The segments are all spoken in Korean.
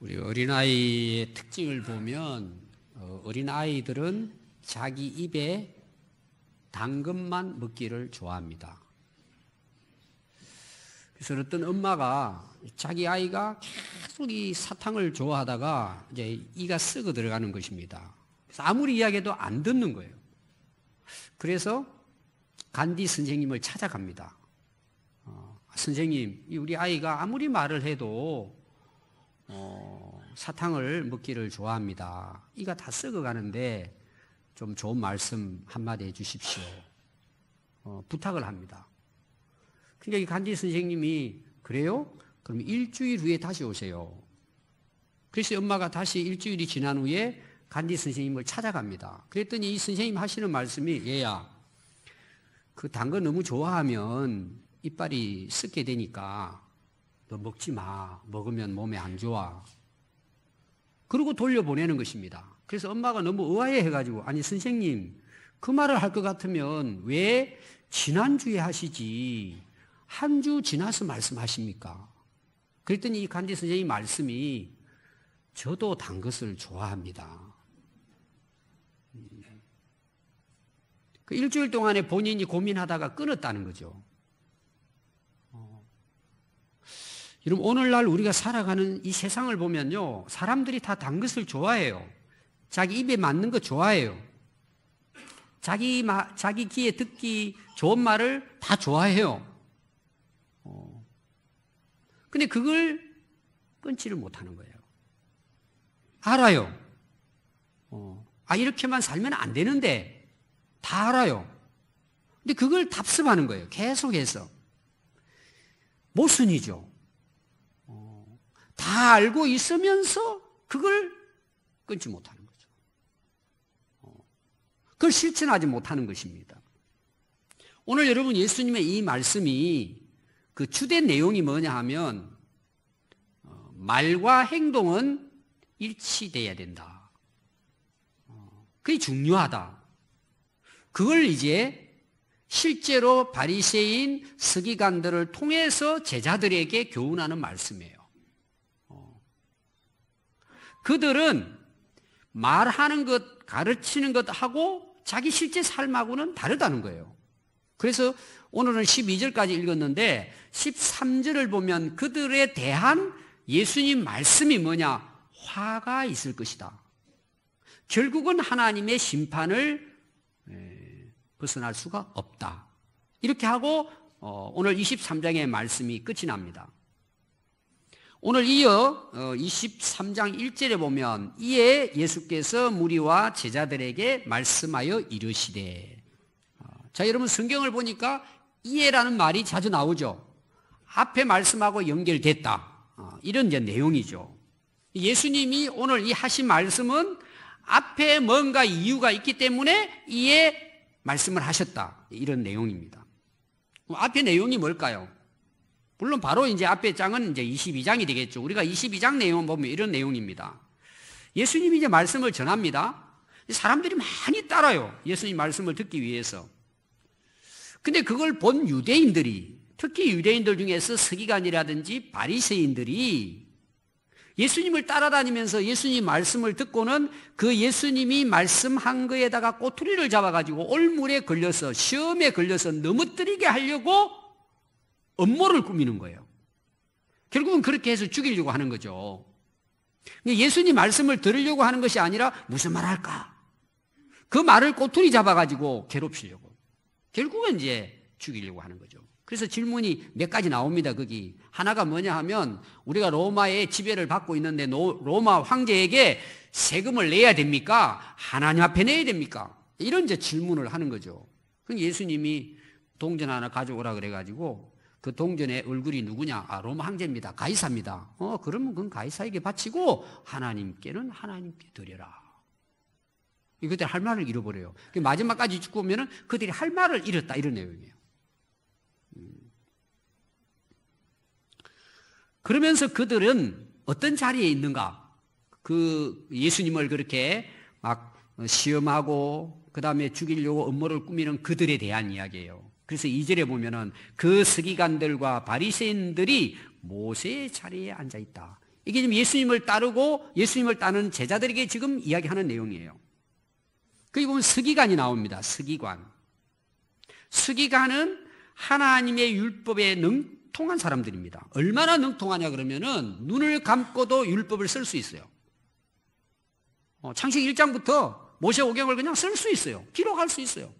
우리 어린아이의 특징을 보면 어린아이들은 자기 입에 당근만 먹기를 좋아합니다. 그래서 어떤 엄마가 자기 아이가 계속 이 사탕을 좋아하다가 이제 이가 썩어 들어가는 것입니다. 그래서 아무리 이야기해도 안 듣는 거예요. 그래서 간디 선생님을 찾아갑니다. 선생님, 우리 아이가 아무리 말을 해도 사탕을 먹기를 좋아합니다. 이가 다 썩어가는데 좀 좋은 말씀 한마디 해주십시오. 부탁을 합니다. 그러니까 이 간디 선생님이 그래요? 그럼 일주일 후에 다시 오세요. 그래서 엄마가 다시 일주일이 지난 후에 간디 선생님을 찾아갑니다. 그랬더니 이 선생님 하시는 말씀이 얘야, 그 단 거 너무 좋아하면 이빨이 썩게 되니까 너 먹지 마. 먹으면 몸에 안 좋아. 그러고 돌려보내는 것입니다. 그래서 엄마가 너무 의아해가지고 아니 선생님 그 말을 할 것 같으면 왜 지난주에 하시지 한 주 지나서 말씀하십니까? 그랬더니 이 간디 선생님 말씀이 저도 단 것을 좋아합니다. 그 일주일 동안에 본인이 고민하다가 끊었다는 거죠. 여러분 오늘날 우리가 살아가는 이 세상을 보면요, 사람들이 다 단 것을 좋아해요. 자기 입에 맞는 거 좋아해요. 자기 귀에 듣기 좋은 말을 다 좋아해요. 근데 그걸 끊지를 못하는 거예요. 알아요. 이렇게만 살면 안 되는데 다 알아요. 근데 그걸 답습하는 거예요. 계속해서. 모순이죠. 다 알고 있으면서 그걸 끊지 못하는 거죠. 그걸 실천하지 못하는 것입니다. 오늘 여러분 예수님의 이 말씀이 그 주된 내용이 뭐냐 하면 말과 행동은 일치돼야 된다. 그게 중요하다. 그걸 이제 실제로 바리새인 서기관들을 통해서 제자들에게 교훈하는 말씀이에요. 그들은 말하는 것, 가르치는 것하고 자기 실제 삶하고는 다르다는 거예요. 그래서 오늘은 12절까지 읽었는데 13절을 보면 그들에 대한 예수님 말씀이 뭐냐? 화가 있을 것이다. 결국은 하나님의 심판을 벗어날 수가 없다. 이렇게 하고 오늘 23장의 말씀이 끝이 납니다. 오늘 이어 23장 1절에 보면 이에 예수께서 무리와 제자들에게 말씀하여 이르시되. 자, 여러분 성경을 보니까 이에라는 말이 자주 나오죠. 앞에 말씀하고 연결됐다. 이런 이제 내용이죠. 예수님이 오늘 이 하신 말씀은 앞에 뭔가 이유가 있기 때문에 이에 말씀을 하셨다. 이런 내용입니다. 앞에 내용이 뭘까요? 물론 바로 이제 앞에 장은 이제 22장이 되겠죠. 우리가 22장 내용을 보면 이런 내용입니다. 예수님이 이제 말씀을 전합니다. 사람들이 많이 따라요. 예수님 말씀을 듣기 위해서. 근데 그걸 본 유대인들이, 특히 유대인들 중에서 서기관이라든지 바리새인들이 예수님을 따라다니면서 예수님 말씀을 듣고는 그 예수님이 말씀한 거에다가 꼬투리를 잡아가지고 올물에 걸려서 시험에 걸려서 넘어뜨리게 하려고 음모를 꾸미는 거예요. 결국은 그렇게 해서 죽이려고 하는 거죠. 예수님 말씀을 들으려고 하는 것이 아니라 무슨 말 할까? 그 말을 꼬투리 잡아가지고 괴롭히려고. 결국은 이제 죽이려고 하는 거죠. 그래서 질문이 몇 가지 나옵니다. 거기 하나가 뭐냐 하면 우리가 로마의 지배를 받고 있는데 로마 황제에게 세금을 내야 됩니까? 하나님 앞에 내야 됩니까? 이런 이제 질문을 하는 거죠. 그럼 예수님이 동전 하나 가져오라 그래가지고 그 동전의 얼굴이 누구냐? 로마 황제입니다. 가이사입니다. 그러면 그건 가이사에게 바치고 하나님께는 하나님께 드려라. 그때 할 말을 잃어버려요. 마지막까지 죽고 오면은 그들이 할 말을 잃었다 이런 내용이에요. 그러면서 그들은 어떤 자리에 있는가? 그 예수님을 그렇게 막 시험하고 그 다음에 죽이려고 음모를 꾸미는 그들에 대한 이야기예요. 그래서 2절에 보면은 그 서기관들과 바리새인들이 모세의 자리에 앉아 있다. 이게 지금 예수님을 따르고 예수님을 따르는 제자들에게 지금 이야기하는 내용이에요. 거기 보면 서기관이 나옵니다. 서기관. 서기관은 하나님의 율법에 능통한 사람들입니다. 얼마나 능통하냐 그러면은 눈을 감고도 율법을 쓸 수 있어요. 창세기 1장부터 모세오경을 그냥 쓸 수 있어요. 기록할 수 있어요.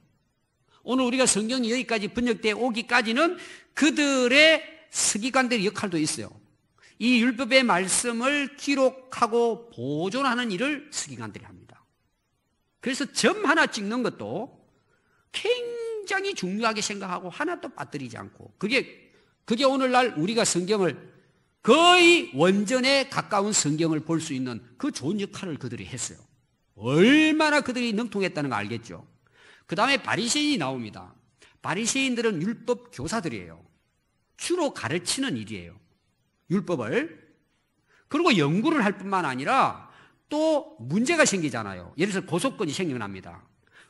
오늘 우리가 성경이 여기까지 번역되어 오기까지는 그들의 서기관들의 역할도 있어요. 이 율법의 말씀을 기록하고 보존하는 일을 서기관들이 합니다. 그래서 점 하나 찍는 것도 굉장히 중요하게 생각하고 하나도 빠뜨리지 않고 그게 오늘날 우리가 성경을 거의 원전에 가까운 성경을 볼 수 있는 그 좋은 역할을 그들이 했어요. 얼마나 그들이 능통했다는 거 알겠죠? 그 다음에 바리새인이 나옵니다. 바리새인들은 율법 교사들이에요. 주로 가르치는 일이에요. 율법을. 그리고 연구를 할 뿐만 아니라 또 문제가 생기잖아요. 예를 들어서 고소건이 생겨납니다.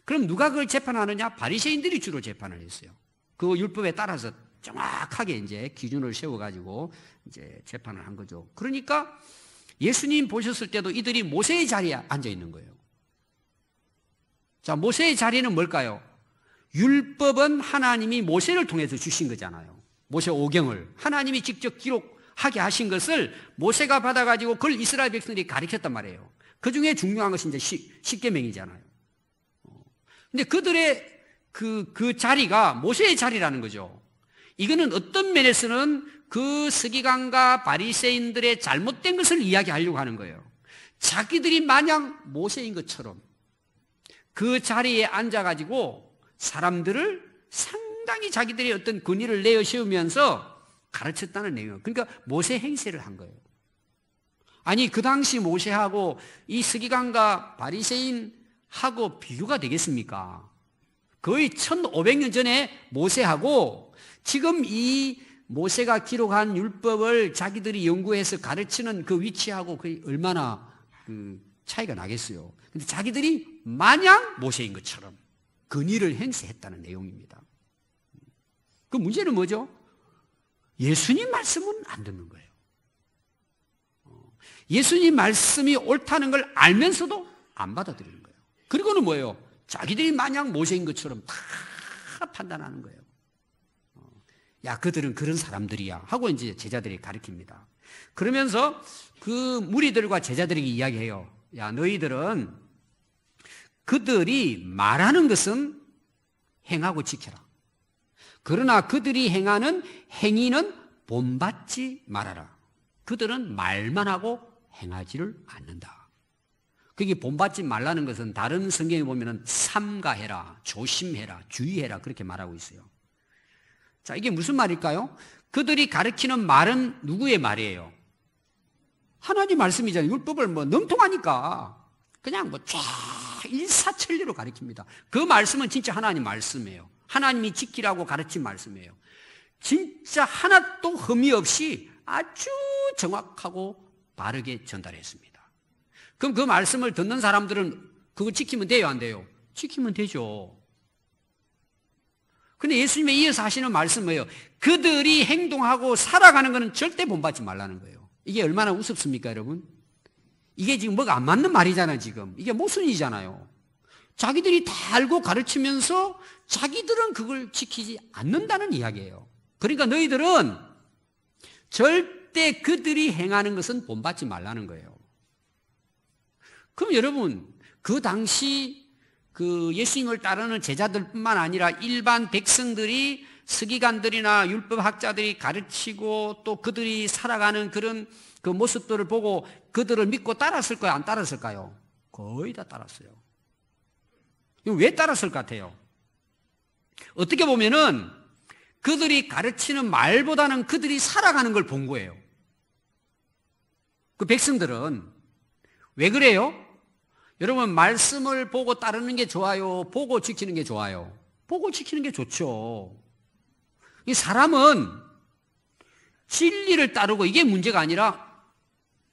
그럼 누가 그걸 재판하느냐? 바리새인들이 주로 재판을 했어요. 그 율법에 따라서 정확하게 이제 기준을 세워가지고 이제 재판을 한 거죠. 그러니까 예수님 보셨을 때도 이들이 모세의 자리에 앉아 있는 거예요. 자, 모세의 자리는 뭘까요? 율법은 하나님이 모세를 통해서 주신 거잖아요. 모세 오경을 하나님이 직접 기록하게 하신 것을 모세가 받아가지고 그걸 이스라엘 백성들이 가르쳤단 말이에요. 그 중에 중요한 것이 이제 십계명이잖아요. 근데 그들의 그 자리가 모세의 자리라는 거죠. 이거는 어떤 면에서는 그 서기관과 바리새인들의 잘못된 것을 이야기하려고 하는 거예요. 자기들이 마냥 모세인 것처럼 그 자리에 앉아가지고 사람들을 상당히 자기들의 어떤 권위를 내어 세우면서 가르쳤다는 내용. 그러니까 모세 행세를 한 거예요. 아니 그 당시 모세하고 이 서기관과 바리새인하고 비교가 되겠습니까? 거의 1500년 전에 모세하고 지금 이 모세가 기록한 율법을 자기들이 연구해서 가르치는 그 위치하고 거의 얼마나 그 차이가 나겠어요. 근데 자기들이 마냥 모세인 것처럼 권위를 행사했다는 내용입니다. 그 문제는 뭐죠? 예수님 말씀은 안 듣는 거예요. 예수님 말씀이 옳다는 걸 알면서도 안 받아들이는 거예요. 그리고는 뭐예요? 자기들이 마냥 모세인 것처럼 다 판단하는 거예요. 야, 그들은 그런 사람들이야 하고 이제 제자들이 가르칩니다. 그러면서 그 무리들과 제자들에게 이야기해요. 야, 너희들은 그들이 말하는 것은 행하고 지켜라. 그러나 그들이 행하는 행위는 본받지 말아라. 그들은 말만 하고 행하지를 않는다. 그게 본받지 말라는 것은 다른 성경에 보면은 삼가해라, 조심해라, 주의해라 그렇게 말하고 있어요. 자, 이게 무슨 말일까요? 그들이 가르치는 말은 누구의 말이에요? 하나님 말씀이잖아요. 율법을 뭐 능통하니까 그냥 뭐 쫙 일사천리로 가르칩니다. 그 말씀은 진짜 하나님 말씀이에요. 하나님이 지키라고 가르친 말씀이에요. 진짜 하나도 흠이 없이 아주 정확하고 바르게 전달했습니다. 그럼 그 말씀을 듣는 사람들은 그거 지키면 돼요, 안 돼요? 지키면 되죠. 근데 예수님의 이어서 하시는 말씀은 뭐예요? 그들이 행동하고 살아가는 것은 절대 본받지 말라는 거예요. 이게 얼마나 우습습니까, 여러분? 이게 지금 뭐가 안 맞는 말이잖아요, 지금. 이게 모순이잖아요. 자기들이 다 알고 가르치면서 자기들은 그걸 지키지 않는다는 이야기예요. 그러니까 너희들은 절대 그들이 행하는 것은 본받지 말라는 거예요. 그럼 여러분, 그 당시 그 예수님을 따르는 제자들뿐만 아니라 일반 백성들이 서기관들이나 율법학자들이 가르치고 또 그들이 살아가는 그런 그 모습들을 보고 그들을 믿고 따랐을까요? 안 따랐을까요? 거의 다 따랐어요. 왜 따랐을 것 같아요? 어떻게 보면은 그들이 가르치는 말보다는 그들이 살아가는 걸 본 거예요. 그 백성들은 왜 그래요? 여러분, 말씀을 보고 따르는 게 좋아요? 보고 지키는 게 좋아요? 보고 지키는 게 좋죠. 이 사람은 진리를 따르고 이게 문제가 아니라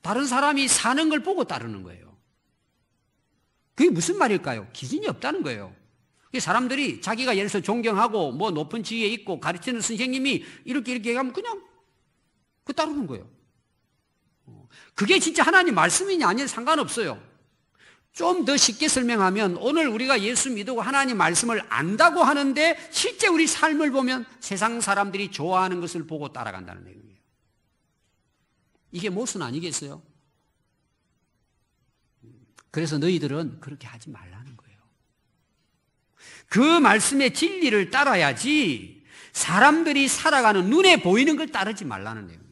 다른 사람이 사는 걸 보고 따르는 거예요. 그게 무슨 말일까요? 기준이 없다는 거예요. 사람들이 자기가 예를 들어서 존경하고 뭐 높은 지위에 있고 가르치는 선생님이 이렇게 하면 그냥 그 따르는 거예요. 그게 진짜 하나님 말씀이냐 아니냐 상관없어요. 좀 더 쉽게 설명하면 오늘 우리가 예수 믿고 하나님 말씀을 안다고 하는데 실제 우리 삶을 보면 세상 사람들이 좋아하는 것을 보고 따라간다는 내용이에요. 이게 모순 아니겠어요? 그래서 너희들은 그렇게 하지 말라는 거예요. 그 말씀의 진리를 따라야지 사람들이 살아가는 눈에 보이는 걸 따르지 말라는 내용이에요.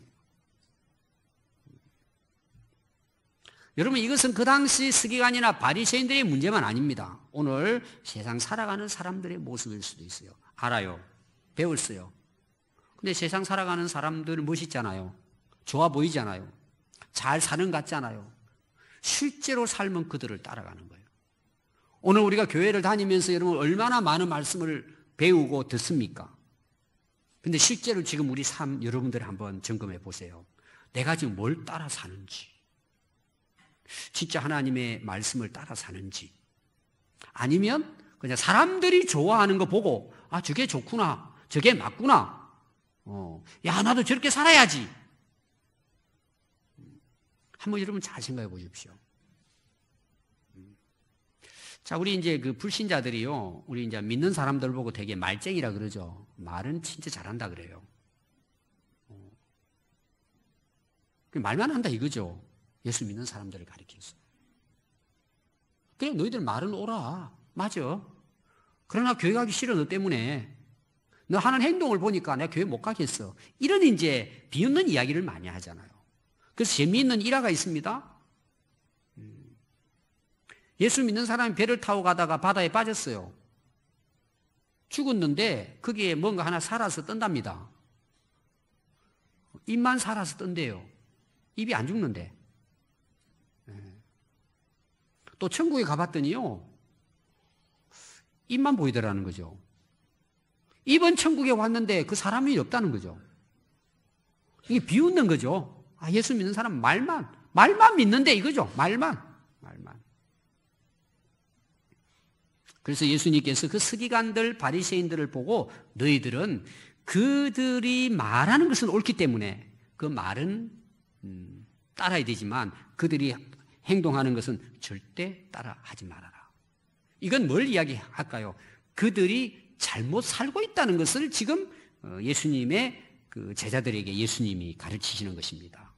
여러분, 이것은 그 당시 서기관이나 바리새인들의 문제만 아닙니다. 오늘 세상 살아가는 사람들의 모습일 수도 있어요. 알아요. 배웠어요. 근데 세상 살아가는 사람들은 멋있잖아요. 좋아 보이잖아요. 잘 사는 것 같잖아요. 실제로 삶은 그들을 따라가는 거예요. 오늘 우리가 교회를 다니면서 여러분 얼마나 많은 말씀을 배우고 듣습니까? 근데 실제로 지금 우리 삶 여러분들 한번 점검해 보세요. 내가 지금 뭘 따라 사는지, 진짜 하나님의 말씀을 따라 사는지, 아니면 그냥 사람들이 좋아하는 거 보고 아 저게 좋구나, 저게 맞구나, 야 나도 저렇게 살아야지. 한번 여러분 잘 생각해 보십시오. 자, 우리 이제 그 불신자들이요, 우리 이제 믿는 사람들 보고 되게 말쟁이라 그러죠. 말은 진짜 잘한다 그래요. 말만 한다 이거죠. 예수 믿는 사람들을 가리켜서. 그냥 너희들 말은 옳아. 맞아. 그러나 교회 가기 싫어, 너 때문에. 너 하는 행동을 보니까 내가 교회 못 가겠어. 이런 이제 비웃는 이야기를 많이 하잖아요. 그래서 재미있는 일화가 있습니다. 예수 믿는 사람이 배를 타고 가다가 바다에 빠졌어요. 죽었는데 거기에 뭔가 하나 살아서 뜬답니다. 입만 살아서 뜬대요. 입이 안 죽는데. 또 천국에 가봤더니요, 입만 보이더라는 거죠. 입은 천국에 왔는데 그 사람이 없다는 거죠. 이게 비웃는 거죠. 아, 예수 믿는 사람 말만 믿는데 이거죠. 말만. 그래서 예수님께서 그 서기관들, 바리새인들을 보고 너희들은 그들이 말하는 것은 옳기 때문에 그 말은 따라야 되지만 그들이 행동하는 것은 절대 따라하지 말아라. 이건 뭘 이야기할까요? 그들이 잘못 살고 있다는 것을 지금 예수님의 그 제자들에게 예수님이 가르치시는 것입니다.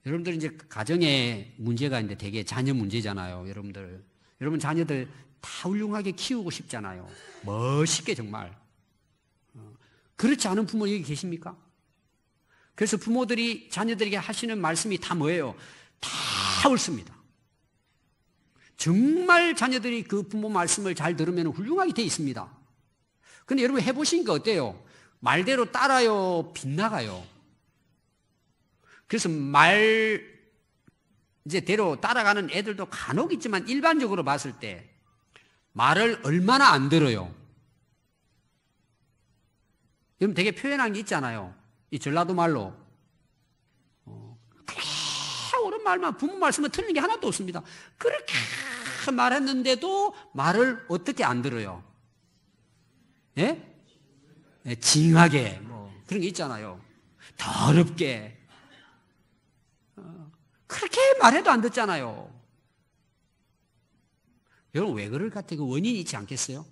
여러분들 이제 가정에 문제가 있는데 되게 자녀 문제잖아요. 여러분 자녀들 다 훌륭하게 키우고 싶잖아요. 멋있게 정말. 그렇지 않은 부모 여기 계십니까? 그래서 부모들이 자녀들에게 하시는 말씀이 다 뭐예요? 다 옳습니다. 정말 자녀들이 그 부모 말씀을 잘 들으면 훌륭하게 돼 있습니다. 근데 여러분 해보시니까 어때요? 말대로 따라요, 빗나가요. 그래서 이제대로 따라가는 애들도 간혹 있지만 일반적으로 봤을 때 말을 얼마나 안 들어요. 여러분 되게 표현한 게 있잖아요. 이 전라도 말로. 그렇게 옳은 말만, 부모 말씀은 틀린 게 하나도 없습니다. 그렇게 말했는데도 말을 어떻게 안 들어요? 예? 네, 징하게, 그런 게 있잖아요. 더럽게. 그렇게 말해도 안 듣잖아요. 여러분 왜 그럴 것 같아요? 그 원인이 있지 않겠어요?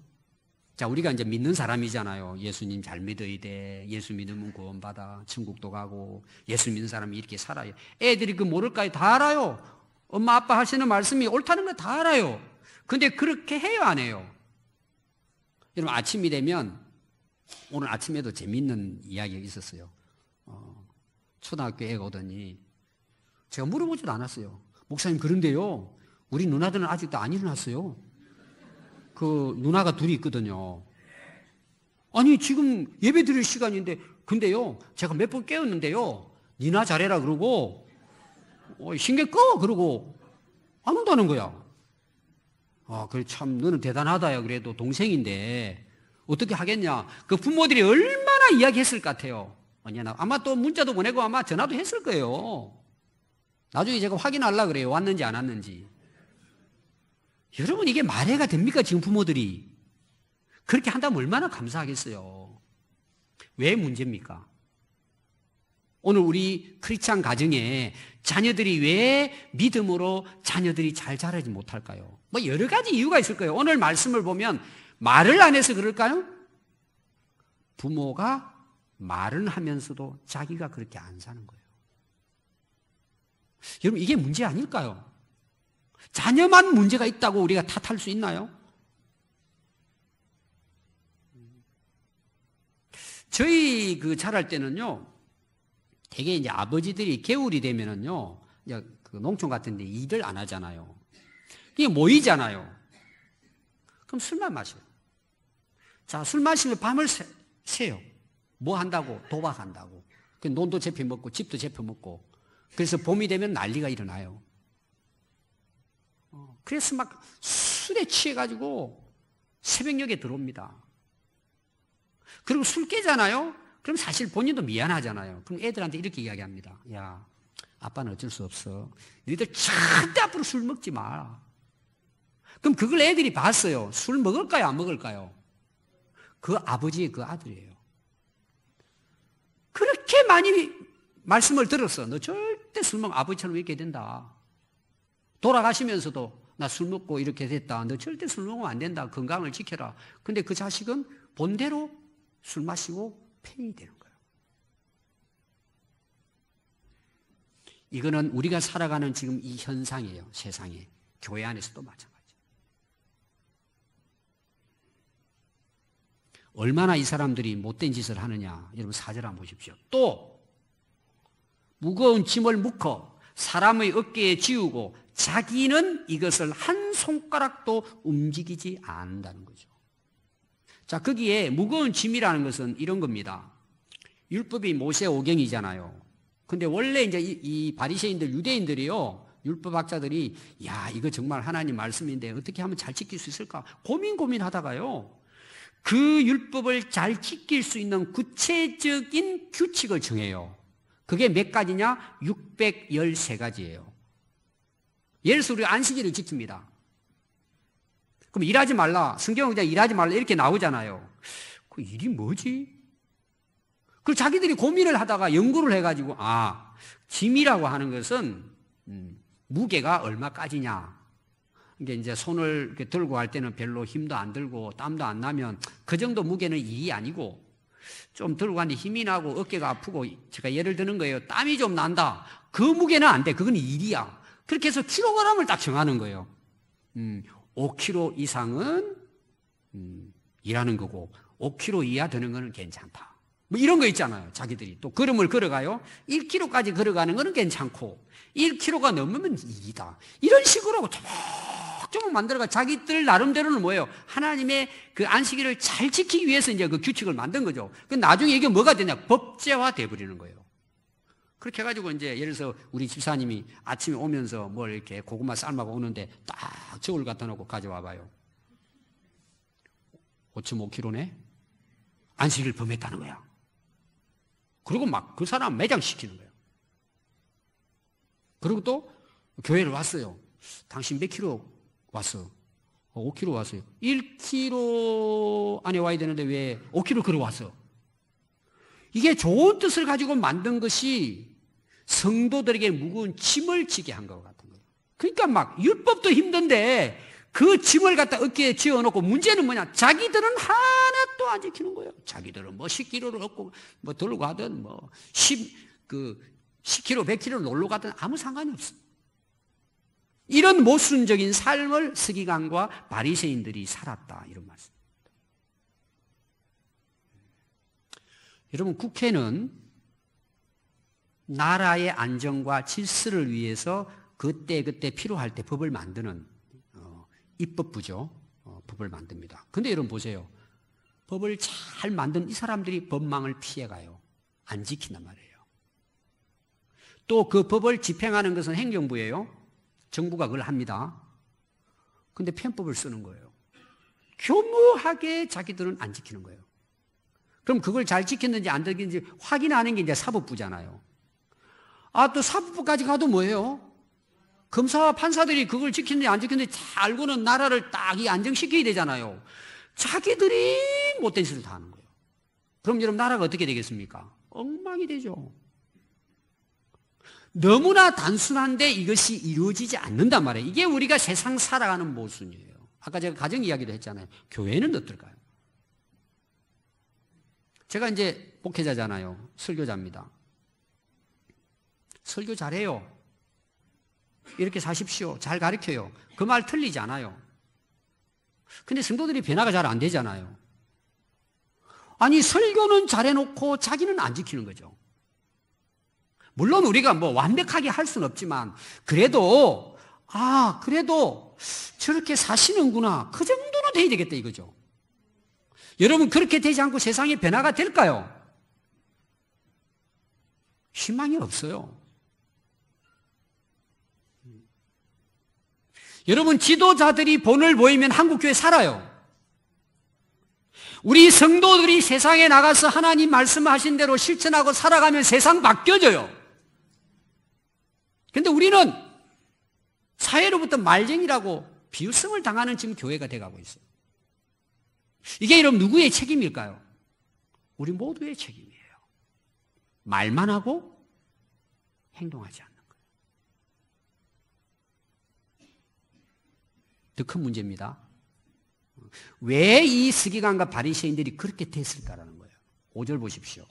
자, 우리가 이제 믿는 사람이잖아요. 예수님 잘 믿어야 돼. 예수 믿으면 구원받아. 천국도 가고. 예수 믿는 사람이 이렇게 살아요. 애들이 그 모를까요? 다 알아요. 엄마 아빠 하시는 말씀이 옳다는 거 다 알아요. 근데 그렇게 해요, 안 해요? 여러분 아침이 되면, 오늘 아침에도 재밌는 이야기가 있었어요. 초등학교 애가 오더니 제가 물어보지도 않았어요. 목사님, 그런데요, 우리 누나들은 아직도 안 일어났어요. 그 누나가 둘이 있거든요. 아니 지금 예배 드릴 시간인데, 근데요 제가 몇 번 깨웠는데요, 니나 잘해라 그러고 신경 꺼 그러고 안 온다는 거야. 아, 그래 참 너는 대단하다야. 그래도 동생인데 어떻게 하겠냐. 그 부모들이 얼마나 이야기했을 것 같아요. 아마 또 문자도 보내고 아마 전화도 했을 거예요. 나중에 제가 확인하려고 그래요. 왔는지 안 왔는지. 여러분 이게 말해가 됩니까? 지금 부모들이 그렇게 한다면 얼마나 감사하겠어요. 왜 문제입니까? 오늘 우리 크리스찬 가정에 자녀들이 왜 믿음으로 자녀들이 잘 자라지 못할까요? 뭐 여러 가지 이유가 있을 거예요. 오늘 말씀을 보면 말을 안 해서 그럴까요? 부모가 말은 하면서도 자기가 그렇게 안 사는 거예요. 여러분, 이게 문제 아닐까요? 자녀만 문제가 있다고 우리가 탓할 수 있나요? 저희 자랄 때는요, 되게 이제 아버지들이 겨울이 되면은요, 이제 그 농촌 같은 데 일을 안 하잖아요. 이게 모이잖아요. 그럼 술만 마셔요. 자, 술 마시면 밤을 새요. 뭐 한다고? 도박한다고. 논도 잡혀 먹고, 집도 잡혀 먹고. 그래서 봄이 되면 난리가 일어나요. 그래서 막 술에 취해가지고 새벽녘에 들어옵니다. 그리고 술 깨잖아요? 그럼 사실 본인도 미안하잖아요. 그럼 애들한테 이렇게 이야기합니다. 야, 아빠는 어쩔 수 없어. 너희들 절대 앞으로 술 먹지 마. 그럼 그걸 애들이 봤어요. 술 먹을까요? 안 먹을까요? 그 아버지의 그 아들이에요. 그렇게 많이 말씀을 들었어. 너 절대 술 먹으면 아버지처럼 이렇게 된다. 돌아가시면서도 나 술 먹고 이렇게 됐다. 너 절대 술 먹으면 안 된다. 건강을 지켜라. 근데 그 자식은 본대로 술 마시고 폐인이 되는 거예요. 이거는 우리가 살아가는 지금 이 현상이에요. 세상에. 교회 안에서도 마찬가지예요. 얼마나 이 사람들이 못된 짓을 하느냐. 여러분 4절 한번 보십시오. 또 무거운 짐을 묶어 사람의 어깨에 지우고 자기는 이것을 한 손가락도 움직이지 않는다는 거죠. 자, 거기에 무거운 짐이라는 것은 이런 겁니다. 율법이 모세 오경이잖아요. 근데 원래 이제 이 바리새인들, 유대인들이요, 율법학자들이 야, 이거 정말 하나님 말씀인데 어떻게 하면 잘 지킬 수 있을까? 고민하다가요, 그 율법을 잘 지킬 수 있는 구체적인 규칙을 정해요. 그게 몇 가지냐? 613가지예요. 예를 들어서 우리가 안식일을 지킵니다. 그럼 일하지 말라. 성경은 그냥 일하지 말라 이렇게 나오잖아요. 그 일이 뭐지? 그리고 자기들이 고민을 하다가 연구를 해가지고 짐이라고 하는 것은 무게가 얼마까지냐. 이게 이제 손을 이렇게 들고 할 때는 별로 힘도 안 들고 땀도 안 나면 그 정도 무게는 일이 아니고 좀 들고 가는데 힘이 나고 어깨가 아프고 제가 예를 드는 거예요. 땀이 좀 난다. 그 무게는 안 돼. 그건 일이야. 그렇게 해서 킬로그램을 딱 정하는 거예요. 5kg 이상은 일하는 거고 5kg 이하 되는 거는 괜찮다. 뭐 이런 거 있잖아요. 자기들이 또 걸음을 걸어가요. 1km까지 걸어가는 거는 괜찮고 1km가 넘으면 일이다. 이런 식으로 조금 만들어가 자기들 나름대로는 뭐예요? 하나님의 그 안식일을 잘 지키기 위해서 이제 그 규칙을 만든 거죠. 그 나중에 이게 뭐가 되냐? 법제화 돼버리는 거예요. 그렇게 해가지고 이제 예를 들어서 우리 집사님이 아침에 오면서 뭘 이렇게 고구마 삶아고 오는데 딱 저울 갖다 놓고 가져와 봐요. 5.5kg네? 안식일 범했다는 거야. 그리고 막 그 사람 매장시키는 거예요. 그리고 또 교회를 왔어요. 당신 몇 킬로 왔어? 5kg 왔어요. 1kg 안에 와야 되는데 왜 5kg 걸어왔어? 이게 좋은 뜻을 가지고 만든 것이 성도들에게 무거운 짐을 지게 한 것 같은 거예요. 그러니까 막 율법도 힘든데 그 짐을 갖다 어깨에 지어놓고 문제는 뭐냐? 자기들은 하나도 안 지키는 거예요. 자기들은 뭐 10kg를 얻고 뭐 들고 가든 뭐 10kg, 100kg를 놀러 가든 아무 상관이 없어. 이런 모순적인 삶을 서기관과 바리새인들이 살았다. 이런 말씀. 여러분, 국회는 나라의 안정과 질서를 위해서 그때 필요할 때 법을 만드는 입법부죠. 법을 만듭니다. 근데 여러분 보세요. 법을 잘 만든 이 사람들이 법망을 피해가요. 안 지킨단 말이에요. 또 그 법을 집행하는 것은 행정부예요. 정부가 그걸 합니다. 근데 편법을 쓰는 거예요. 교묘하게 자기들은 안 지키는 거예요. 그럼 그걸 잘 지켰는지 안 지켰는지 확인하는 게 이제 사법부잖아요. 또 사법부까지 가도 뭐예요? 검사와 판사들이 그걸 지켰는지 안 지켰는지 다 알고는 나라를 딱 안정시켜야 되잖아요. 자기들이 못된 짓을 다 하는 거예요. 그럼 여러분 나라가 어떻게 되겠습니까? 엉망이 되죠. 너무나 단순한데 이것이 이루어지지 않는단 말이에요. 이게 우리가 세상 살아가는 모순이에요. 아까 제가 가정 이야기도 했잖아요. 교회는 어떨까요? 제가 이제 목회자잖아요. 설교자입니다. 설교 잘해요. 이렇게 사십시오. 잘 가르쳐요. 그 말 틀리지 않아요. 근데 성도들이 변화가 잘 안 되잖아요. 아니, 설교는 잘해놓고 자기는 안 지키는 거죠. 물론 우리가 뭐 완벽하게 할 수는 없지만, 그래도 저렇게 사시는구나. 그 정도는 돼야 되겠다 이거죠. 여러분, 그렇게 되지 않고 세상에 변화가 될까요? 희망이 없어요. 여러분, 지도자들이 본을 보이면 한국교회 살아요. 우리 성도들이 세상에 나가서 하나님 말씀하신 대로 실천하고 살아가면 세상 바뀌어져요. 그런데 우리는 사회로부터 말쟁이라고 비웃음을 당하는 지금 교회가 돼가고 있어요. 이게 여러분 누구의 책임일까요? 우리 모두의 책임이에요. 말만 하고 행동하지 않는 거예요. 더 큰 문제입니다. 왜 이 서기관과 바리새인들이 그렇게 됐을까라는 거예요. 5절 보십시오.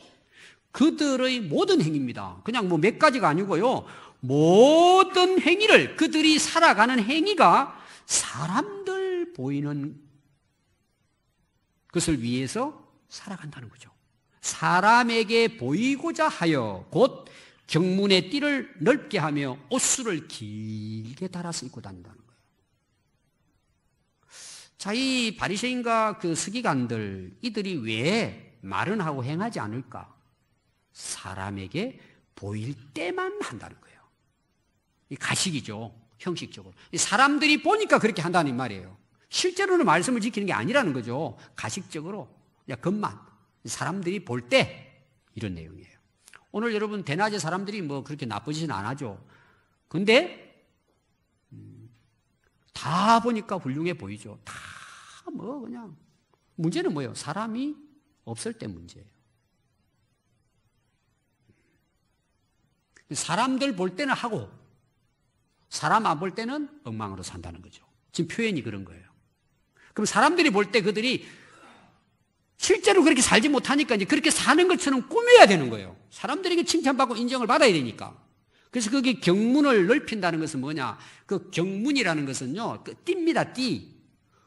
그들의 모든 행위입니다. 그냥 뭐 몇 가지가 아니고요. 모든 행위를, 그들이 살아가는 행위가 사람들 보이는 것을 위해서 살아간다는 거죠. 사람에게 보이고자 하여 곧 경문의 띠를 넓게 하며 옷수를 길게 달아서 입고 다닌다는 거예요. 자, 이 바리새인과 그 서기관들, 이들이 왜 말은 하고 행하지 않을까? 사람에게 보일 때만 한다는 거예요. 이 가식이죠. 형식적으로. 사람들이 보니까 그렇게 한다는 말이에요. 실제로는 말씀을 지키는 게 아니라는 거죠. 가식적으로. 그냥 겉만. 사람들이 볼 때 이런 내용이에요. 오늘 여러분 대낮에 사람들이 뭐 그렇게 나쁘지는 안 하죠. 근데 다 보니까 훌륭해 보이죠. 다 뭐 그냥. 문제는 뭐예요? 사람이 없을 때 문제예요. 사람들 볼 때는 하고 사람 안 볼 때는 엉망으로 산다는 거죠. 지금 표현이 그런 거예요. 그럼 사람들이 볼 때 그들이 실제로 그렇게 살지 못하니까 이제 그렇게 사는 것처럼 꾸며야 되는 거예요. 사람들에게 칭찬받고 인정을 받아야 되니까. 그래서 그게 경문을 넓힌다는 것은 뭐냐? 그 경문이라는 것은요, 그 띠입니다, 띠.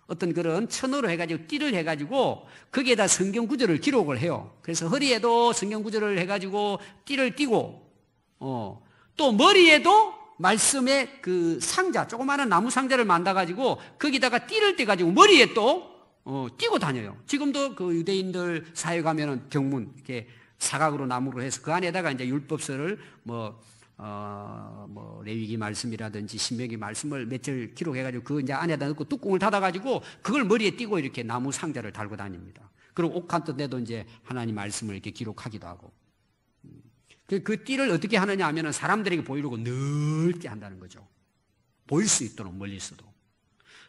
어떤 그런 천으로 해가지고 띠를 해가지고 거기에다 성경 구절을 기록을 해요. 그래서 허리에도 성경 구절을 해가지고 띠를 띠고, 또 머리에도 말씀의 그 상자, 조그마한 나무 상자를 만들어가지고 거기다가 띠를 떼가지고 머리에 또 띄고 다녀요. 지금도 그 유대인들 사회 가면은 경문 이렇게 사각으로 나무로 해서 그 안에다가 이제 율법서를 레위기 말씀이라든지 신명기 말씀을 몇 절 기록해가지고 그 이제 안에다 넣고 뚜껑을 닫아가지고 그걸 머리에 띄고 이렇게 나무 상자를 달고 다닙니다. 그리고 옥한뜻에도 이제 하나님 말씀을 이렇게 기록하기도 하고. 그 띠를 어떻게 하느냐 하면은 사람들에게 보이려고 넓게 한다는 거죠. 보일 수 있도록 멀리서도.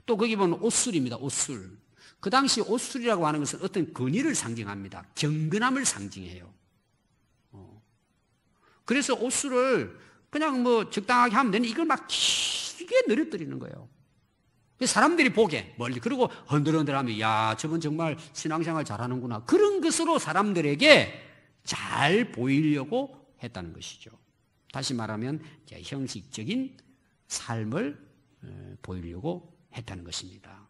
또 거기 보면 옷술입니다. 옷술. 그 당시 옷술이라고 하는 것은 어떤 권위를 상징합니다. 경건함을 상징해요. 그래서 옷술을 그냥 뭐 적당하게 하면 되는데 이걸 막 길게 늘어뜨리는 거예요. 사람들이 보게 멀리. 그리고 흔들흔들하면 야, 저분 정말 신앙생활 잘하는구나. 그런 것으로 사람들에게 잘 보이려고 했다는 것이죠. 다시 말하면 형식적인 삶을 보이려고 했다는 것입니다.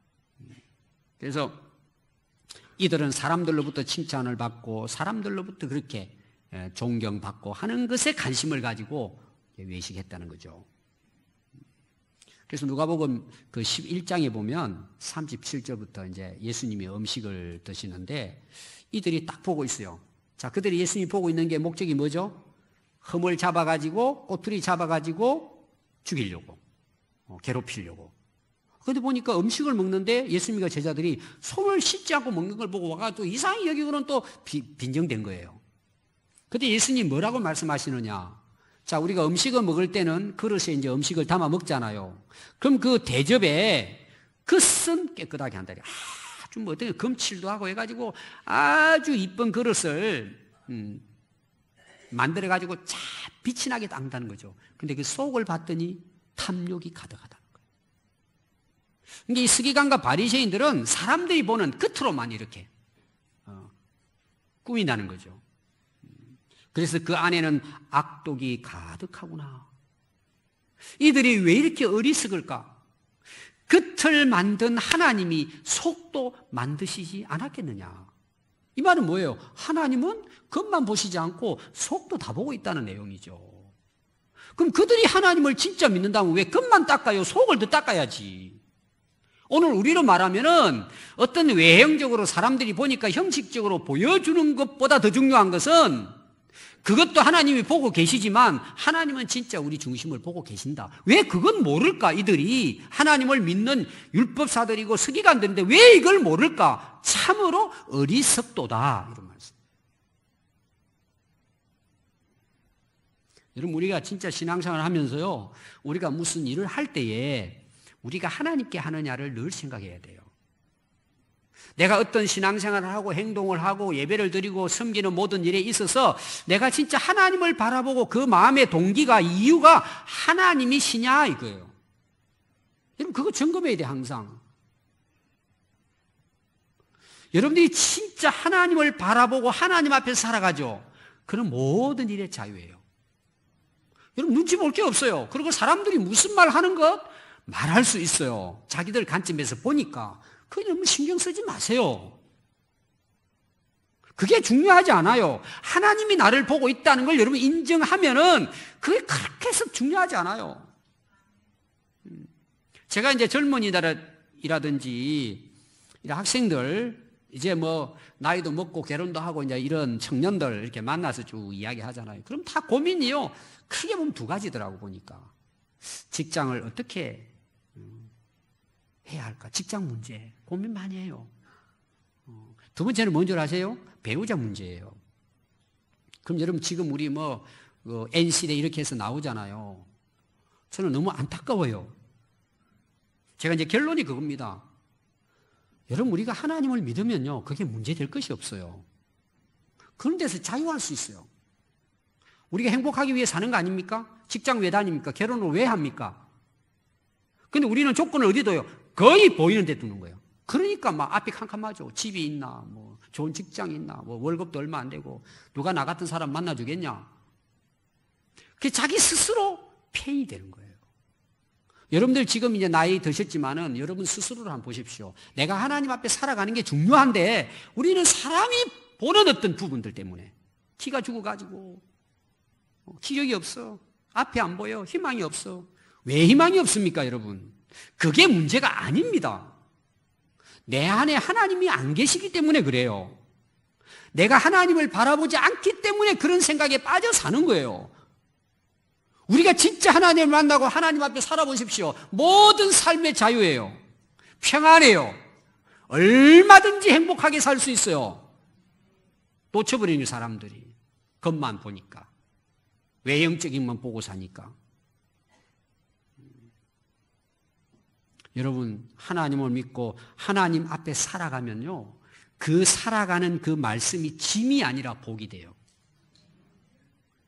그래서 이들은 사람들로부터 칭찬을 받고 사람들로부터 그렇게 존경받고 하는 것에 관심을 가지고 외식했다는 거죠. 그래서 누가복음 그 11장에 보면 37절부터 이제 예수님이 음식을 드시는데 이들이 딱 보고 있어요. 자, 그들이 예수님이 보고 있는 게 목적이 뭐죠? 흠을 잡아가지고 꼬투리 잡아가지고 죽이려고, 괴롭히려고. 그런데 보니까 음식을 먹는데 예수님과 제자들이 손을 씻지 않고 먹는 걸 보고 와가지고 이상히 여기고는 또 빈정된 거예요. 그런데 예수님 뭐라고 말씀하시느냐? 자, 우리가 음식을 먹을 때는 그릇에 이제 음식을 담아 먹잖아요. 그럼 그 대접에 그릇은 깨끗하게 한다. 아주 뭐 어떤 검칠도 하고 해가지고 아주 이쁜 그릇을 만들어가지고 자 빛이 나게 한다는 거죠. 근데 그 속을 봤더니 탐욕이 가득하다는 거예요. 그러니까 이 서기관과 바리새인들은 사람들이 보는 끝으로만 이렇게 꾸민다는 거죠. 그래서 그 안에는 악독이 가득하구나. 이들이 왜 이렇게 어리석을까? 겉을 만든 하나님이 속도 만드시지 않았겠느냐? 이 말은 뭐예요? 하나님은 겉만 보시지 않고 속도 다 보고 있다는 내용이죠. 그럼 그들이 하나님을 진짜 믿는다면 왜 겉만 닦아요? 속을 더 닦아야지. 오늘 우리로 말하면은 어떤 외형적으로 사람들이 보니까 형식적으로 보여주는 것보다 더 중요한 것은 그것도 하나님이 보고 계시지만 하나님은 진짜 우리 중심을 보고 계신다. 왜 그건 모를까? 이들이 하나님을 믿는 율법사들이고 서기관들인데 왜 이걸 모를까? 참으로 어리석도다. 이런 말씀. 여러분 우리가 진짜 신앙생활을 하면서요. 우리가 무슨 일을 할 때에 우리가 하나님께 하느냐를 늘 생각해야 돼요. 내가 어떤 신앙생활을 하고 행동을 하고 예배를 드리고 섬기는 모든 일에 있어서 내가 진짜 하나님을 바라보고 그 마음의 동기가 이유가 하나님이시냐 이거예요. 여러분 그거 점검해야 돼 항상. 여러분들이 진짜 하나님을 바라보고 하나님 앞에서 살아가죠. 그런 모든 일의 자유예요. 여러분 눈치 볼 게 없어요. 그리고 사람들이 무슨 말 하는 것 말할 수 있어요. 자기들 관점에서 보니까. 그게 너무 신경 쓰지 마세요. 그게 중요하지 않아요. 하나님이 나를 보고 있다는 걸 여러분 인정하면은 그게 그렇게 해서 중요하지 않아요. 제가 이제 젊은이라든지 학생들 이제 뭐 나이도 먹고 결혼도 하고 이제 이런 청년들 이렇게 만나서 쭉 이야기하잖아요. 그럼 다 고민이요. 크게 보면 두 가지더라고 보니까. 직장을 어떻게 해야 할까? 직장 문제 고민 많이 해요. 두 번째는 뭔지 아세요? 배우자 문제예요. 그럼 여러분 지금 우리 뭐 N시대 이렇게 해서 나오잖아요. 저는 너무 안타까워요. 제가 이제 결론이 그겁니다. 여러분 우리가 하나님을 믿으면요 그게 문제될 것이 없어요. 그런 데서 자유할 수 있어요. 우리가 행복하기 위해 사는 거 아닙니까? 직장 왜 다닙니까? 결혼을 왜 합니까? 근데 우리는 조건을 어디 둬요? 거의 보이는 데 두는 거예요. 그러니까 막 앞이 캄캄하죠. 집이 있나, 뭐 좋은 직장이 있나, 뭐 월급도 얼마 안 되고 누가 나 같은 사람 만나주겠냐? 그게 자기 스스로 폐이 되는 거예요. 여러분들 지금 이제 나이 드셨지만은 여러분 스스로를 한번 보십시오. 내가 하나님 앞에 살아가는 게 중요한데 우리는 사람이 보는 어떤 부분들 때문에 키가 죽어가지고 기력이 없어. 앞이 안 보여. 희망이 없어. 왜 희망이 없습니까, 여러분? 그게 문제가 아닙니다. 내 안에 하나님이 안 계시기 때문에 그래요. 내가 하나님을 바라보지 않기 때문에 그런 생각에 빠져 사는 거예요. 우리가 진짜 하나님을 만나고 하나님 앞에 살아보십시오. 모든 삶의 자유예요. 평안해요. 얼마든지 행복하게 살 수 있어요. 놓쳐버리는 사람들이. 겉만 보니까. 외형적인만 보고 사니까. 여러분 하나님을 믿고 하나님 앞에 살아가면요 그 살아가는 그 말씀이 짐이 아니라 복이 돼요.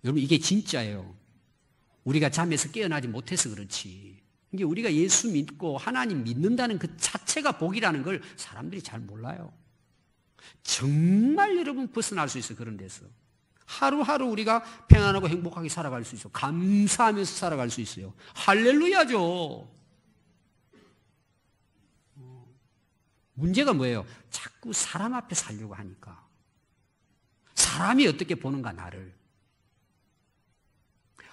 여러분 이게 진짜예요. 우리가 잠에서 깨어나지 못해서 그렇지. 이게 우리가 예수 믿고 하나님 믿는다는 그 자체가 복이라는 걸 사람들이 잘 몰라요. 정말 여러분 벗어날 수 있어요. 그런 데서 하루하루 우리가 평안하고 행복하게 살아갈 수 있어요. 감사하면서 살아갈 수 있어요. 할렐루야죠. 문제가 뭐예요? 자꾸 사람 앞에 살려고 하니까. 사람이 어떻게 보는가 나를.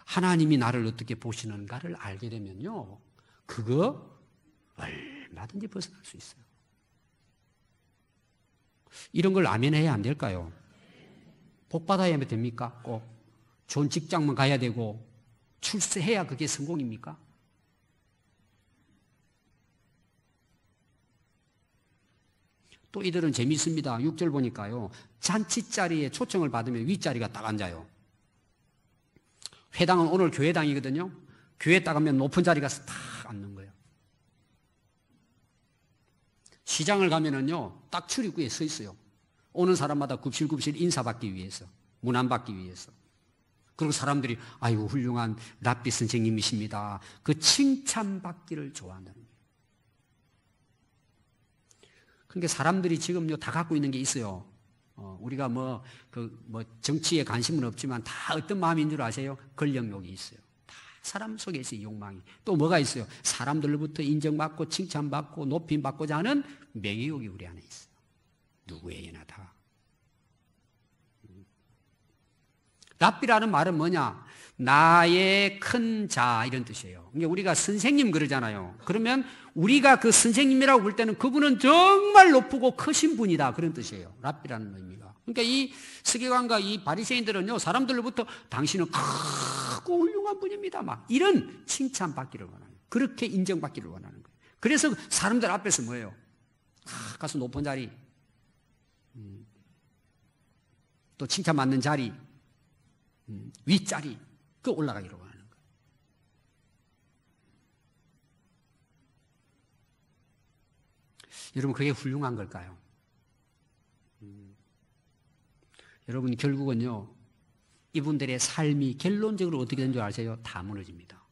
하나님이 나를 어떻게 보시는가를 알게 되면요. 그거 얼마든지 벗어날 수 있어요. 이런 걸 아멘해야 안 될까요? 복 받아야 됩니까? 꼭 좋은 직장만 가야 되고 출세해야 그게 성공입니까? 또 이들은 재미있습니다. 6절 보니까요. 잔치자리에 초청을 받으면 윗자리가 딱 앉아요. 회당은 오늘 교회당이거든요. 교회에 딱 가면 높은 자리 가서 딱 앉는 거예요. 시장을 가면은요, 딱 출입구에 서 있어요. 오는 사람마다 굽실굽실 인사받기 위해서, 문안 받기 위해서. 그리고 사람들이 아이고 훌륭한 랍비 선생님이십니다. 그 칭찬받기를 좋아한다는 거예요. 그러니까 사람들이 지금요 다 갖고 있는 게 있어요. 우리가 정치에 관심은 없지만 다 어떤 마음인 줄 아세요? 권력욕이 있어요. 다 사람 속에 있어요, 욕망이. 또 뭐가 있어요? 사람들로부터 인정받고 칭찬받고 높임받고자 하는 명예욕이 우리 안에 있어요. 누구에게나 다. 랍비라는 말은 뭐냐? 나의 큰 자 이런 뜻이에요. 그러니까 우리가 선생님 그러잖아요. 그러면 우리가 그 선생님이라고 볼 때는 그분은 정말 높고 크신 분이다 그런 뜻이에요. 랍비라는 의미가. 그러니까 이 서기관과 이 바리새인들은요 사람들로부터 당신은 크고 훌륭한 분입니다. 막 이런 칭찬받기를 원하는 거예요. 그렇게 인정받기를 원하는 거예요. 그래서 사람들 앞에서 뭐예요? 가서 높은 자리, 또 칭찬받는 자리, 윗자리 그 올라가기로 하는 거예요. 여러분 그게 훌륭한 걸까요? 여러분 결국은요 이분들의 삶이 결론적으로 어떻게 된 줄 아세요? 다 무너집니다.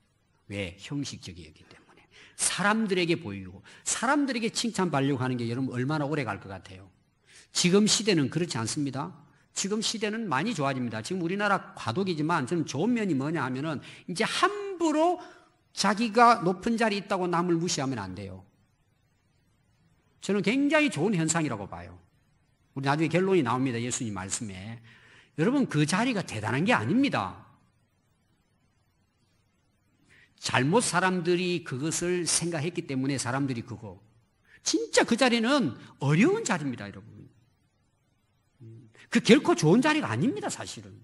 왜? 형식적이었기 때문에. 사람들에게 보이고 사람들에게 칭찬받으려고 하는 게 여러분 얼마나 오래 갈 것 같아요? 지금 시대는 그렇지 않습니다. 지금 시대는 많이 좋아집니다. 지금 우리나라 과도기지만 저는 좋은 면이 뭐냐 하면은 이제 함부로 자기가 높은 자리에 있다고 남을 무시하면 안 돼요. 저는 굉장히 좋은 현상이라고 봐요. 우리 나중에 결론이 나옵니다. 예수님 말씀에. 여러분 그 자리가 대단한 게 아닙니다. 잘못 사람들이 그것을 생각했기 때문에 사람들이 그거. 진짜 그 자리는 어려운 자리입니다, 여러분. 그 결코 좋은 자리가 아닙니다, 사실은.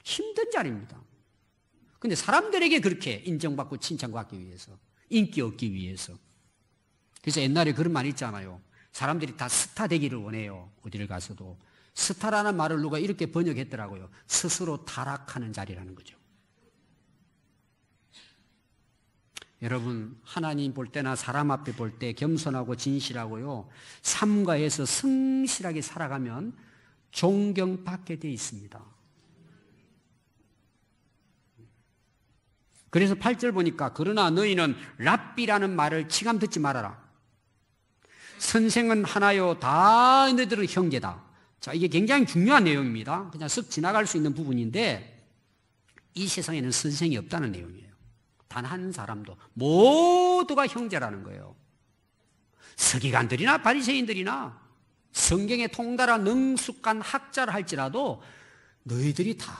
힘든 자리입니다. 근데 사람들에게 그렇게 인정받고 칭찬받기 위해서, 인기 얻기 위해서. 그래서 옛날에 그런 말 있잖아요. 사람들이 다 스타 되기를 원해요. 어디를 가서도. 스타라는 말을 누가 이렇게 번역했더라고요. 스스로 타락하는 자리라는 거죠. 여러분 하나님 볼 때나 사람 앞에 볼 때 겸손하고 진실하고요. 삼가해서 성실하게 살아가면 존경받게 돼 있습니다. 그래서 8절 보니까 그러나 너희는 랍비라는 말을 치감 듣지 말아라. 선생은 하나요 다 너희들은 형제다. 자, 이게 굉장히 중요한 내용입니다. 그냥 쓱 지나갈 수 있는 부분인데 이 세상에는 선생이 없다는 내용이에요. 단 한 사람도. 모두가 형제라는 거예요. 서기관들이나 바리새인들이나 성경에 통달한 능숙한 학자를 할지라도 너희들이 다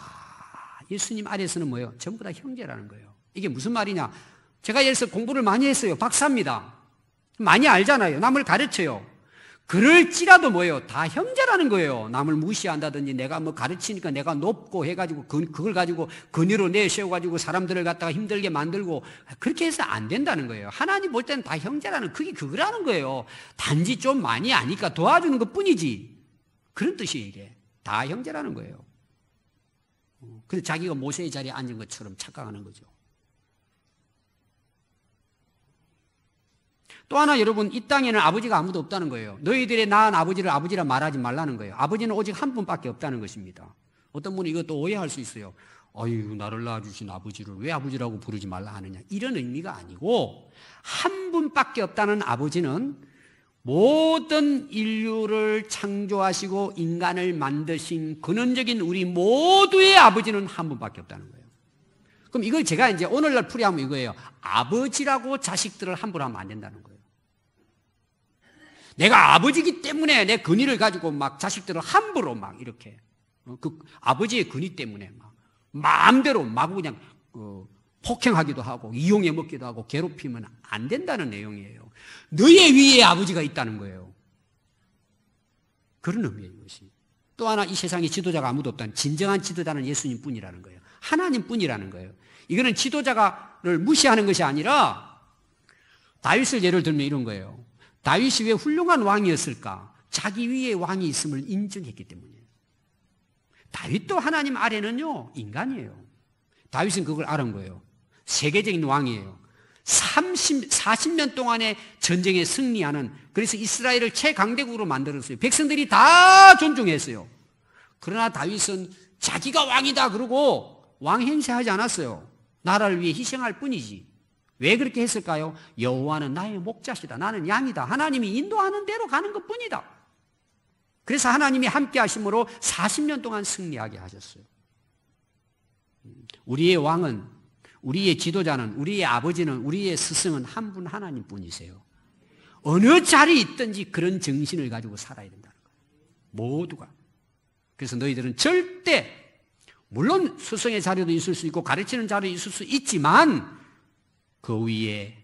예수님 아래서는 뭐예요? 전부 다 형제라는 거예요. 이게 무슨 말이냐? 제가 예를 들어서 공부를 많이 했어요. 박사입니다. 많이 알잖아요. 남을 가르쳐요. 그럴지라도 뭐예요? 다 형제라는 거예요. 남을 무시한다든지 내가 뭐 가르치니까 내가 높고 해가지고 그걸 가지고 근위로 내세워가지고 사람들을 갖다가 힘들게 만들고 그렇게 해서 안 된다는 거예요. 하나님 볼 때는 다 형제라는 그게 그거라는 거예요. 단지 좀 많이 아니까 도와주는 것 뿐이지. 그런 뜻이에요 이게. 다 형제라는 거예요. 그래서 자기가 모세의 자리에 앉은 것처럼 착각하는 거죠. 또 하나 여러분 이 땅에는 아버지가 아무도 없다는 거예요. 너희들의 낳은 아버지를 아버지라 말하지 말라는 거예요. 아버지는 오직 한 분밖에 없다는 것입니다. 어떤 분은 이것도 오해할 수 있어요. 아유 나를 낳아주신 아버지를 왜 아버지라고 부르지 말라 하느냐 이런 의미가 아니고 한 분밖에 없다는 아버지는 모든 인류를 창조하시고 인간을 만드신 근원적인 우리 모두의 아버지는 한 분밖에 없다는 거예요. 그럼 이걸 제가 이제 오늘날 풀이하면 이거예요. 아버지라고 자식들을 함부로 하면 안 된다는 거예요. 내가 아버지이기 때문에 내 근위를 가지고 막 자식들을 함부로 막 이렇게 그 아버지의 근위 때문에 막 마음대로 막 그냥 폭행하기도 하고 이용해 먹기도 하고 괴롭히면 안 된다는 내용이에요. 너의 위에 아버지가 있다는 거예요. 그런 의미예요, 이것이. 또 하나 이 세상에 지도자가 아무도 없다는 진정한 지도자는 예수님 뿐이라는 거예요. 하나님 뿐이라는 거예요. 이거는 지도자를 무시하는 것이 아니라 다윗을 예를 들면 이런 거예요. 다윗이 왜 훌륭한 왕이었을까? 자기 위에 왕이 있음을 인정했기 때문이에요. 다윗도 하나님 아래는요 인간이에요. 다윗은 그걸 알은 거예요. 세계적인 왕이에요. 40년 동안의 전쟁에 승리하는, 그래서 이스라엘을 최강대국으로 만들었어요. 백성들이 다 존중했어요. 그러나 다윗은 자기가 왕이다 그러고 왕 행세하지 않았어요. 나라를 위해 희생할 뿐이지. 왜 그렇게 했을까요? 여호와는 나의 목자시다. 나는 양이다. 하나님이 인도하는 대로 가는 것뿐이다. 그래서 하나님이 함께 하심으로 40년 동안 승리하게 하셨어요. 우리의 왕은, 우리의 지도자는, 우리의 아버지는, 우리의 스승은 한 분 하나님뿐이세요. 어느 자리에 있든지 그런 정신을 가지고 살아야 된다는 거예요. 모두가. 그래서 너희들은 절대, 물론 스승의 자리도 있을 수 있고 가르치는 자리도 있을 수 있지만 그 위에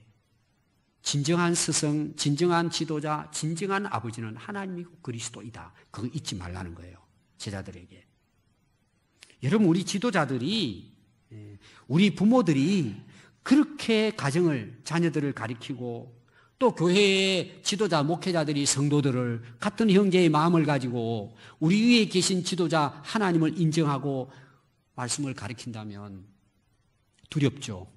진정한 스승, 진정한 지도자, 진정한 아버지는 하나님이고 그리스도이다. 그거 잊지 말라는 거예요. 제자들에게. 여러분, 우리 지도자들이, 우리 부모들이 그렇게 가정을, 자녀들을 가리키고 또 교회의 지도자, 목회자들이 성도들을 같은 형제의 마음을 가지고 우리 위에 계신 지도자 하나님을 인정하고 말씀을 가리킨다면 두렵죠.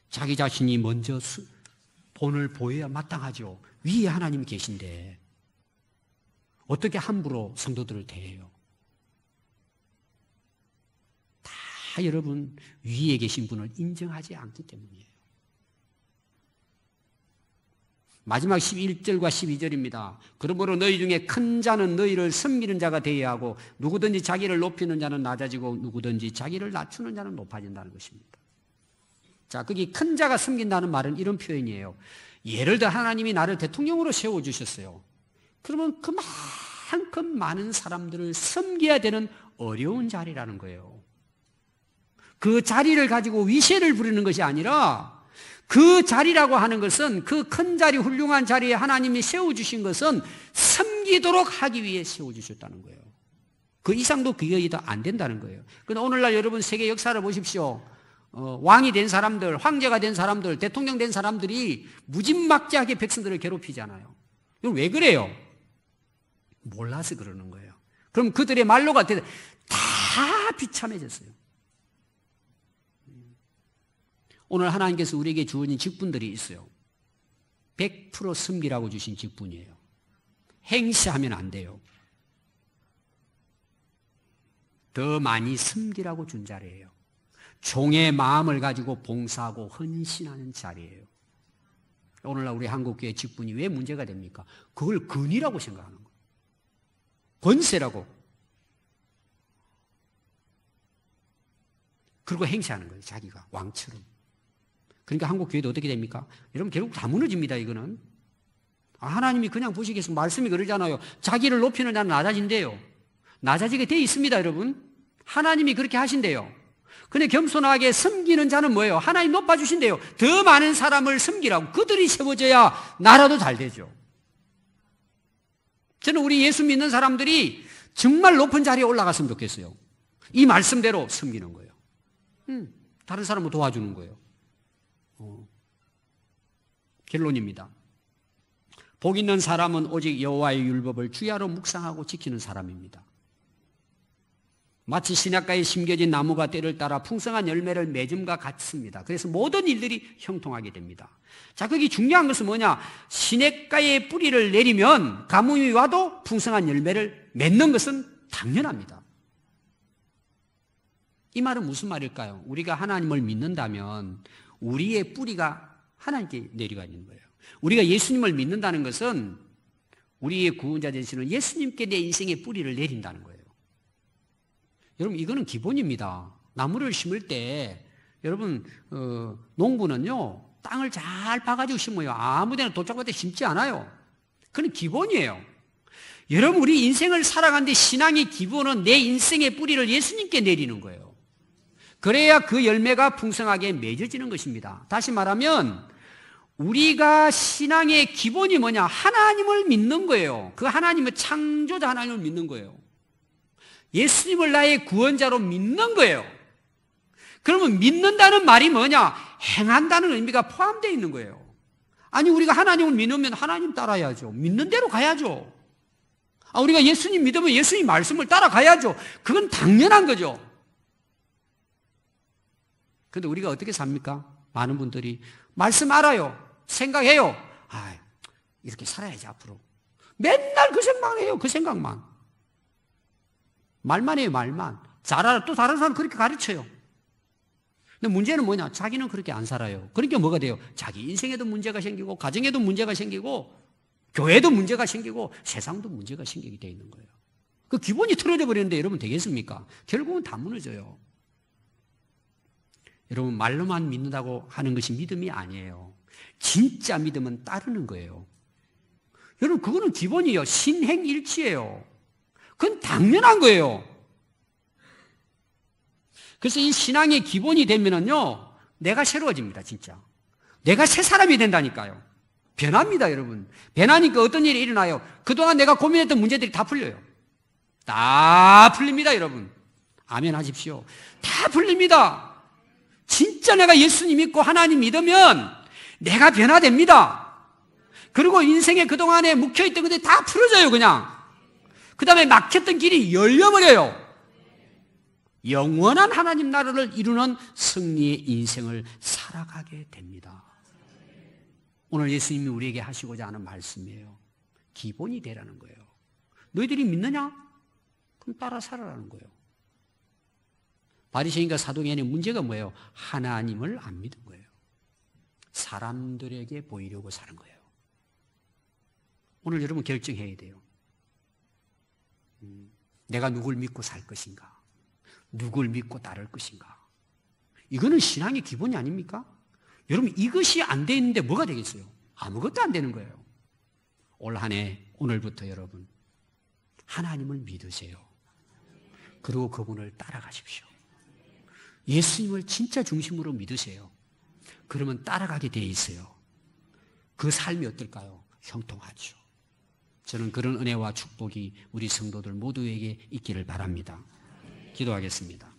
자기 자신이 먼저 본을 보여야 마땅하죠. 위에 하나님이 계신데 어떻게 함부로 성도들을 대해요? 다 여러분 위에 계신 분을 인정하지 않기 때문이에요. 마지막 11절과 12절입니다. 그러므로 너희 중에 큰 자는 너희를 섬기는 자가 되어야 하고 누구든지 자기를 높이는 자는 낮아지고 누구든지 자기를 낮추는 자는 높아진다는 것입니다. 자, 거기 큰 자가 섬긴다는 말은 이런 표현이에요. 예를 들어 하나님이 나를 대통령으로 세워주셨어요. 그러면 그만큼 많은 사람들을 섬겨야 되는 어려운 자리라는 거예요. 그 자리를 가지고 위세를 부리는 것이 아니라 그 자리라고 하는 것은, 그 큰 자리, 훌륭한 자리에 하나님이 세워주신 것은 섬기도록 하기 위해 세워주셨다는 거예요. 그 이상도 그게 더 안 된다는 거예요. 그런데 오늘날 여러분 세계 역사를 보십시오. 왕이 된 사람들, 황제가 된 사람들, 대통령 된 사람들이 무진막지하게 백성들을 괴롭히잖아요. 이건 왜 그래요? 몰라서 그러는 거예요. 그럼 그들의 말로가 다 비참해졌어요. 오늘 하나님께서 우리에게 주어진 직분들이 있어요. 100% 섬기라고 주신 직분이에요. 행시하면 안 돼요. 더 많이 섬기라고 준 자리예요. 종의 마음을 가지고 봉사하고 헌신하는 자리예요. 오늘날 우리 한국교회 직분이 왜 문제가 됩니까? 그걸 근이라고 생각하는 거예요. 권세라고. 그리고 행세하는 거예요. 자기가 왕처럼. 그러니까 한국 교회도 어떻게 됩니까? 여러분 결국 다 무너집니다. 이거는. 하나님이 그냥 보시겠어요. 말씀이 그러잖아요. 자기를 높이는 자는 낮아진대요. 낮아지게 돼 있습니다. 여러분. 하나님이 그렇게 하신대요. 근데 겸손하게 섬기는 자는 뭐예요? 하나님 높아주신대요. 더 많은 사람을 섬기라고. 그들이 세워져야 나라도 잘 되죠. 저는 우리 예수 믿는 사람들이 정말 높은 자리에 올라갔으면 좋겠어요. 이 말씀대로 섬기는 거예요. 다른 사람을 도와주는 거예요. 결론입니다. 복 있는 사람은 오직 여호와의 율법을 주야로 묵상하고 지키는 사람입니다. 마치 시냇가에 심겨진 나무가 때를 따라 풍성한 열매를 맺음과 같습니다. 그래서 모든 일들이 형통하게 됩니다. 자, 거기 중요한 것은 뭐냐? 시냇가에 뿌리를 내리면 가뭄이 와도 풍성한 열매를 맺는 것은 당연합니다. 이 말은 무슨 말일까요? 우리가 하나님을 믿는다면 우리의 뿌리가 하나님께 내려가 있는 거예요. 우리가 예수님을 믿는다는 것은 우리의 구원자 되시는 예수님께 내 인생의 뿌리를 내린다는 거예요. 여러분 이거는 기본입니다. 나무를 심을 때 여러분 농부는요 땅을 잘 파가지고 심어요. 아무데나 도착할 때 심지 않아요. 그건 기본이에요. 여러분 우리 인생을 살아가는데 신앙의 기본은 내 인생의 뿌리를 예수님께 내리는 거예요. 그래야 그 열매가 풍성하게 맺어지는 것입니다. 다시 말하면 우리가 신앙의 기본이 뭐냐? 하나님을 믿는 거예요. 그 하나님의 창조자 하나님을 믿는 거예요. 예수님을 나의 구원자로 믿는 거예요. 그러면 믿는다는 말이 뭐냐? 행한다는 의미가 포함되어 있는 거예요. 아니 우리가 하나님을 믿으면 하나님 따라야죠. 믿는 대로 가야죠. 우리가 예수님 믿으면 예수님 말씀을 따라가야죠. 그건 당연한 거죠. 그런데 우리가 어떻게 삽니까? 많은 분들이 말씀 알아요. 생각해요. 이렇게 살아야지 앞으로. 맨날 그 생각만 해요. 그 생각만. 말만 해요. 말만. 잘 알아. 또 다른 사람 그렇게 가르쳐요. 근데 문제는 뭐냐? 자기는 그렇게 안 살아요. 그러니까 뭐가 돼요? 자기 인생에도 문제가 생기고, 가정에도 문제가 생기고, 교회도 문제가 생기고, 세상도 문제가 생기게 돼 있는 거예요. 그 기본이 틀어져 버리는데 여러분 되겠습니까? 결국은 다 무너져요. 여러분, 말로만 믿는다고 하는 것이 믿음이 아니에요. 진짜 믿음은 따르는 거예요. 여러분, 그거는 기본이에요. 신행일치예요. 그건 당연한 거예요. 그래서 이 신앙의 기본이 되면은요, 내가 새로워집니다, 진짜. 내가 새 사람이 된다니까요. 변합니다, 여러분. 변하니까 어떤 일이 일어나요? 그동안 내가 고민했던 문제들이 다 풀려요. 다 풀립니다, 여러분. 아멘 하십시오. 다 풀립니다. 진짜 내가 예수님 믿고 하나님 믿으면 내가 변화됩니다. 그리고 인생에 그동안에 묵혀있던 것들이 다 풀어져요, 그냥. 그 다음에 막혔던 길이 열려버려요. 영원한 하나님 나라를 이루는 승리의 인생을 살아가게 됩니다. 오늘 예수님이 우리에게 하시고자 하는 말씀이에요. 기본이 되라는 거예요. 너희들이 믿느냐? 그럼 따라 살아라는 거예요. 바리새인과 사두개인의 문제가 뭐예요? 하나님을 안 믿은 거예요. 사람들에게 보이려고 사는 거예요. 오늘 여러분 결정해야 돼요. 내가 누굴 믿고 살 것인가? 누굴 믿고 따를 것인가? 이거는 신앙의 기본이 아닙니까? 여러분, 이것이 안 돼 있는데 뭐가 되겠어요? 아무것도 안 되는 거예요. 올 한 해, 오늘부터 여러분, 하나님을 믿으세요. 그리고 그분을 따라가십시오. 예수님을 진짜 중심으로 믿으세요. 그러면 따라가게 돼 있어요. 그 삶이 어떨까요? 형통하죠. 저는 그런 은혜와 축복이 우리 성도들 모두에게 있기를 바랍니다. 기도하겠습니다.